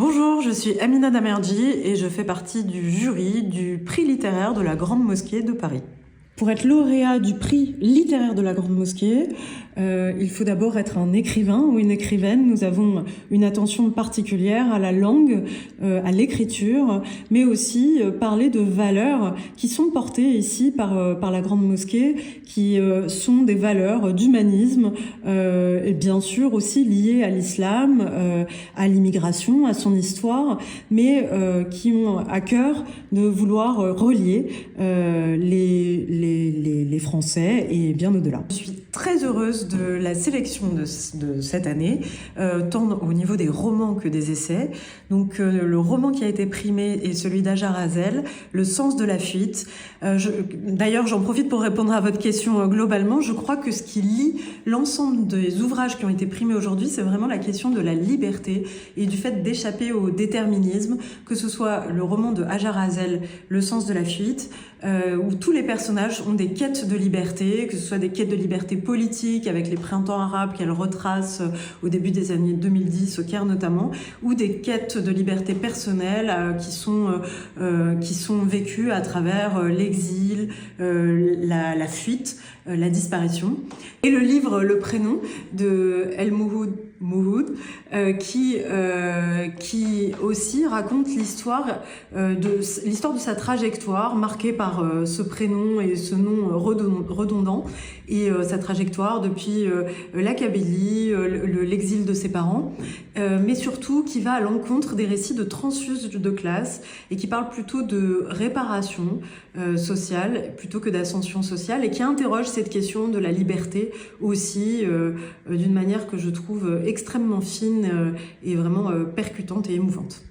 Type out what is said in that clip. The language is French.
Bonjour, je suis Amina Damerji et je fais partie du jury du prix littéraire de la Grande Mosquée de Paris. Pour être lauréat du prix littéraire de la Grande Mosquée, il faut d'abord être un écrivain ou une écrivaine. Nous avons une attention particulière à la langue, à l'écriture, mais aussi parler de valeurs qui sont portées ici par la Grande Mosquée, qui sont des valeurs d'humanisme et bien sûr aussi liées à l'islam, à l'immigration, à son histoire, mais qui ont à cœur de vouloir relier les Français et bien au-delà. Je suis très heureuse de la sélection de cette année, tant au niveau des romans que des essais. Donc le roman qui a été primé est celui d'Hajar Hazel, Le sens de la fuite. D'ailleurs, j'en profite pour répondre à votre question globalement. Je crois que ce qui lie l'ensemble des ouvrages qui ont été primés aujourd'hui, c'est vraiment la question de la liberté et du fait d'échapper au déterminisme, que ce soit le roman de Hajar Hazel, Le sens de la fuite, où tous les personnages ont des quêtes de liberté, que ce soit des quêtes de liberté politique avec les printemps arabes qu'elle retrace au début des années 2010 au Caire notamment, ou des quêtes de liberté personnelle qui sont vécues à travers l'exil, la fuite, la disparition. Et le livre Le Prénom de El Mouhoud qui aussi raconte l'histoire de sa trajectoire marquée par ce prénom et ce nom redondant et sa trajectoire depuis la Kabylie, l'exil de ses parents, mais surtout qui va à l'encontre des récits de transfuge de classe et qui parle plutôt de réparation sociale plutôt que d'ascension sociale et qui interroge cette question de la liberté aussi d'une manière que je trouve extrêmement fine et vraiment percutante et émouvante.